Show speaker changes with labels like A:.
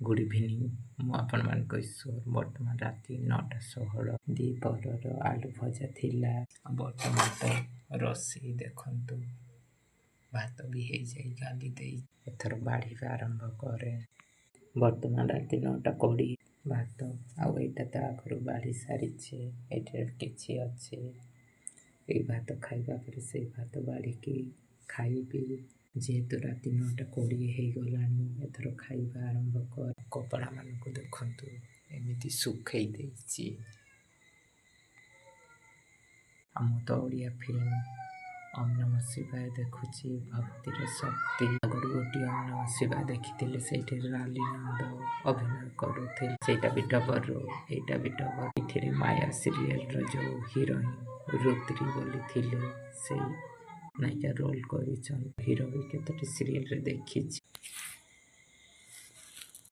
A: Good evening मु आपण मानक ईश्वर बर्तमान राति 9:16 द्विपहर आलू भजा थिला बर्तमान तो रसी देखंतु भात भी हो जाए गाली दे एथर बाढ़ी आरंभ करे बर्तमान राति 9:20 भात आउ एटा तो आगु बाढ़ी सारी कि अच्छे ये भात खाइबा पर से भात बाढ़ी की खाइबी जेहेतु राति 9:20 हो गलानी एथर खाइबा आरंभ कर कपड़ा मान को देखंतु एमिति सुखई देछि हम तो ओडिया फिल्म ओम नमः शिवाय देखुची भक्तिर शक्ति आगु गोटी ओम नमः शिवाय देखी से राली नंद अभिनय करुथिल सेटा भी डबर रो एटा भी डबर इथिरे माया सीरियल रो जो हीरोइन रुद्री बोली थिले से नायिका रोल करिछन हीरो भी केतटी सीरियल रे देखिछि।